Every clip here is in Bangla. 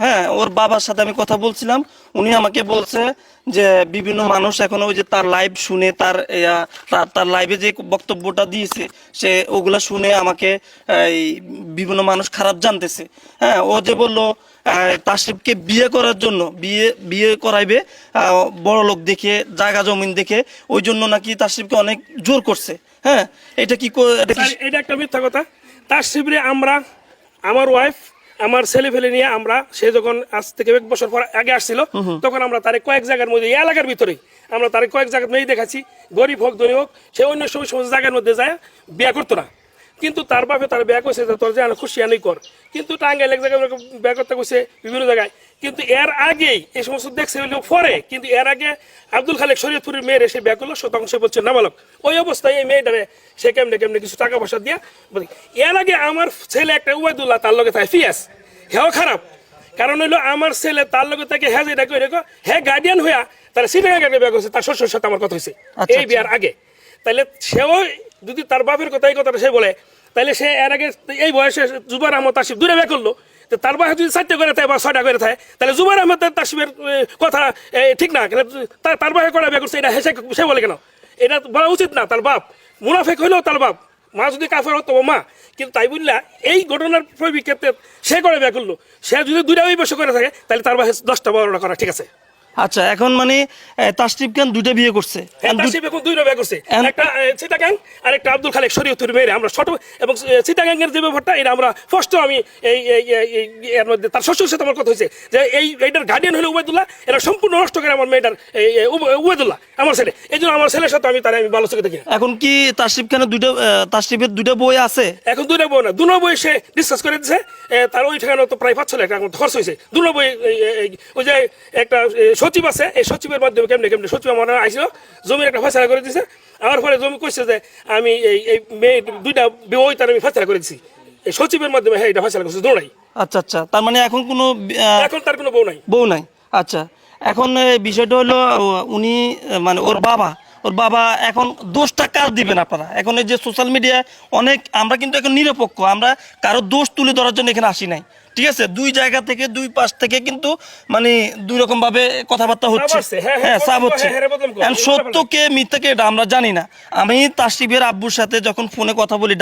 হ্যাঁ, ওর বাবার সাথে আমি কথা বলছিলাম। উনি আমাকে বলছে যে বিভিন্ন মানুষ এখন ওই যে তার লাইভ শুনে তার লাইভে যে বক্তব্যটা দিয়েছে সে ওগুলা শুনে আমাকে এই বিভিন্ন মানুষ খারাপ জানতেছে। হ্যাঁ, ও যে বললো তাসরিফকে বিয়ে করার জন্য বিয়ে করাইবে বড় লোক দেখে, জায়গা জমিন দেখে, ওই জন্য নাকি তাসরিফকে অনেক জোর করছে। হ্যাঁ, এটা একটা মিথ্যা কথা। তাসরিফরে আমরা, আমার ওয়াইফ, আমার ছেলে ফেলে নিয়ে আমরা, সে যখন আজ থেকে 1 বছর পর আগে আসছিল তখন আমরা তার কয়েক জায়গার মধ্যে, এই এলাকার ভিতরে আমরা তার কয়েক জায়গার মেয়ে দেখাচ্ছি, গরিব হোক ধনী হোক, সে অন্য সমস্ত জায়গার মধ্যে যায় বিয়ে করতো না। কিন্তু তার বাপে তার বিয়ে করছে যে তোর যে খুশি আনি কর, কিন্তু টাঙ্গাইল এক জায়গায় বিয়ে করতে গেছে বিভিন্ন জায়গায়। কিন্তু এর আগেই এই সমস্ত দেখছে পরে, কিন্তু এর আগে আব্দুল খালেক শরীয়তপুরের মেয়ের এসে বিয়ে করলো, তখন সে বলছে নাবালক। ওই অবস্থায় এই মেয়েটারে সে কেমনে কেমনে কিছু টাকা পয়সা দিয়া। এর আগে আমার ছেলে একটা উবাইদুল্লাহ তার লগে থাকে ফিয়াস, হেও খারাপ। কারণ হইলো আমার ছেলে তার লগে থাকে, হ্যাঁ যেটা কই রেখো, হ্যাঁ গার্ডিয়ান হইয়া তারা সিটাগাঙ্গে বিয়ে করছে, তার শ্বশুরের সাথে আমার কথা হয়েছে এই বিয়ার আগে। তাহলে সেও যদি তার বাপের কথা এই কথাটা সে বলে, তাহলে সে এর আগে এই বয়সে জুবাইর আহমদ তাসিফ দূরে বিয়ে করলো, তার বয়স যদি 4টা করে থাকে বা 6টা করে থাকে, তাহলে জুবাইর আহমদ তাসিফের কথা ঠিক না। তার বয়সে করা বিয়ে করছে এটা সে বলে কেন? এটা বলা উচিত না। তার বাপ মুনাফেক হইলেও তার বাপ, মা যদি কাফের হতো মা, কিন্তু তাই বললা এই ঘটনার পরিপ্রেক্ষিতে সে করে বিয়ে করলো। সে যদি 2টা বছর করে থাকে তাহলে তার বয়স 10টা 12টা করা ঠিক আছে। আচ্ছা, এখন মানে তাসরিফ খান 2টা বিয়ে করছে, তাসরিফ এখন 2টা বিয়ে করছে, একটা চিটাগাং আর একটা আব্দুল খালেক শরীয়তপুরের মেয়ে। আমরা ছোট এবং চিটাগাঙ্গের যে ব্যাপারটা এটা আমরা ফার্স্ট আমি এর মধ্যে তার শ্বশুরের সাথে আমার কথা হয়েছে যে এইটার গার্ডিয়ান হলো উবাইদুল্লাহ, এটা সম্পূর্ণ নষ্ট করে আমার মেয়েটার উবাইদুল্লাহ আমার ছেলে। এই জন্য আমার ছেলের সাথে আমি ভালো চোখে দেখি। এখন কি তাসরিফের 2টা বই আছে? এখন 2টা বই না, 2টা বই সে ডিসকাস করে দিচ্ছে। তার ওই ঠিকানা তো প্রায় 5-6 লাখ টাকা খরচ হয়েছে। 2টা বই ওই যে একটা সচিব আছে, এই সচিবের মাধ্যমে কেমনে সচিব আমার আইছিল, জমির একটা ফয়সালা করে দিচ্ছে। আমার পরে জমি কইছে যে আমি এই মেয়ে 2টা বই তার আমি ফয়সালা করে দিচ্ছি এই সচিবের মাধ্যমে। হ্যাঁ, এটা ফয়সালা করছে দৌড়াই। আচ্ছা, তার মানে এখন এখন তার কোনো বউ নাই। আচ্ছা, এখন বিষয়টা হলো উনি মানে ওর বাবা এখন দোষটা কার দিবেন আপনারা? এখন এই যে সোশ্যাল মিডিয়ায় অনেক, আমরা কিন্তু এখন নিরপেক্ষ, আমরা কারো দোষ তুলে ধরার জন্য এখানে আসি নাই, ঠিক আছে? 2 জায়গা থেকে 2 পাশ থেকে কিন্তু মানে 2 রকম ভাবে কথাবার্তা হচ্ছে, হ্যাঁ সাব হচ্ছে। সত্যকে মিথ্যাকে এটা আমরা জানি না। আমি তাসরিফের আব্বুর সাথে যখন ফোনে কথা বলি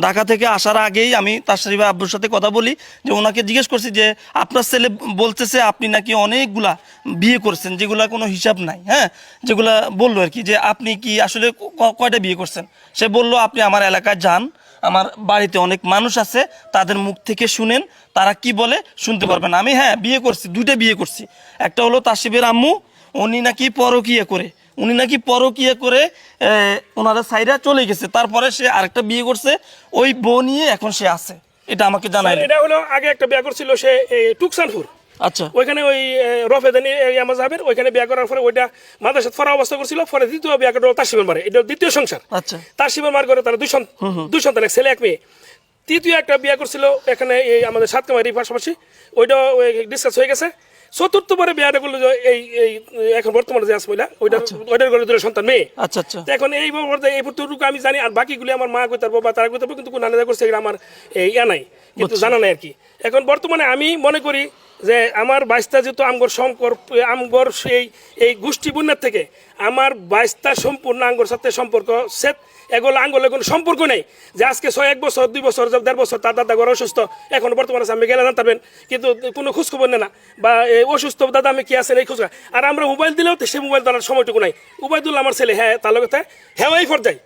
ঢাকা থেকে আসার আগেই আমি তাসরিফের আব্বুর সাথে কথা বলি, যে ওনাকে জিজ্ঞেস করছি যে আপনার ছেলে বলতেছে আপনি নাকি অনেকগুলা বিয়ে করছেন যেগুলা কোনো হিসাব নাই। হ্যাঁ, যেগুলা বললো আর কি, যে আপনি কি আসলে কয়টা বিয়ে করছেন? সে বলল আপনি আমার এলাকায় যান, আমার বাড়িতে অনেক মানুষ আছে, তাদের মুখ থেকে শুনেন তারা কি বলে শুনতে পারবেন। আমি বিয়ে করছি, 2টা বিয়ে করছি। একটা হলো তাসরিফের আম্মু, উনি নাকি পরকীয়া করে ওনারা সাইরা চলে গেছে, তারপরে সে আরেকটা বিয়ে করছে, ওই বউ নিয়ে এখন সে আছে। এটা আমাকে জানাইল। এটা হলো আগে একটা বিয়ে করছিল সে টুকসানপুর। আচ্ছা, ওইখানে ওই রফেদানি আমাজাবের ওইখানে বিয়ে করার পরে ওইটা মাদ্রাসাত ফরা অবস্থা করছিল। পরে দ্বিতীয় বিয়ে করলো তাসরিফের মারে, এটা দ্বিতীয় সংসার। আচ্ছা, তাসরিফের মার করে তারা 2 সন্তান, এক ছেলে এক মেয়ে। তৃতীয় একটা বিয়ে করছিল এখানে এই আমাদের সাতকামারির পাশাপাশি, ওইটা ডিসকাস হয়ে গেছে। চতুর্থ পরে বিয়েটা করলো এই এখন বর্তমানে যে আছে ওইটার ঘরে 2 সন্তান মেয়ে। আচ্ছা, এখন এই এইটুকু আমি জানি, আর বাকিগুলি আমার মা কইতার বাবা তারা কইতার, কিন্তু কোন আলাদা করছে এটা আমার নাই, কিন্তু জানা নাই আর কি। এখন বর্তমানে আমি মনে করি যে আমার বাইশটা যেহেতু আমগর এই গোষ্ঠী বন্যার থেকে আমার বাইশটা সম্পূর্ণ আঙ্গর সাথে সম্পর্ক সেট, এগুলো আঙ্গলে কোনো সম্পর্ক নেই। যে আজকে 1 বছর 2 বছর 1.5 বছর তার দাদা ঘরে অসুস্থ, এখন বর্তমানে আমি গেলে জানতাম, কিন্তু কোনো খোঁজখবর নেই না, বা অসুস্থ দাদা আমি কি আছেন এই খোঁজ। আর আমরা মোবাইল দিলেও সে মোবাইল ধরার সময়টুকু নাই। উবাইদুল্লাহ আমার ছেলে, হ্যাঁ তার লগে হ্যাঁ এই পর্যায়ে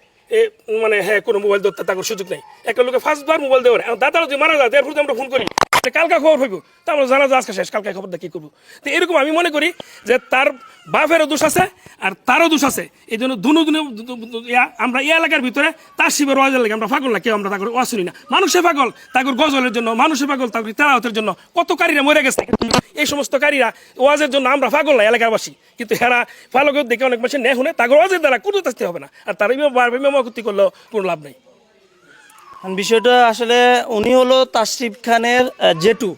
মানে হ্যাঁ কোনো মোবাইল ধরতে তার সুযোগ নেই। একটা লোকে 1বার মোবাইল দেওয়ার, দাদারা যদি মারা যায় এরপর আমরা ফোন করি কালকা খবর হইব, তা আমরা জানা যায় আজকে শেষ, কালকে খবরটা কি করবো। তো এরকম আমি মনে করি যে তার বাপেরও দোষ আছে আর তারও দোষ আছে। এই জন্য আমরা এই এলাকার ভিতরে তার শিবের ওয়াজের লাগে আমরা পাগল না, কেউ আমরা তাকে ওয়াজ শুনি না। মানুষে পাগল তাকে গজলের জন্য, মানুষে পাগল তাকে তেলাওয়াতের জন্য, কত কারীরা মরে গেছে। এই সমস্ত কারীরা ওয়াজের জন্য আমরা পাগল না এলাকাবাসী, কিন্তু হেরা পালকের দেখে অনেক মানুষ নেই শুনে তাকে ওয়াজের দ্বারা কোনো আসতে হবে না, আর তার মেমাকতি করলেও কোনো লাভ নেই। বিষয়টা আসলে উনি হলো তাসরিফ খানের জেঠু।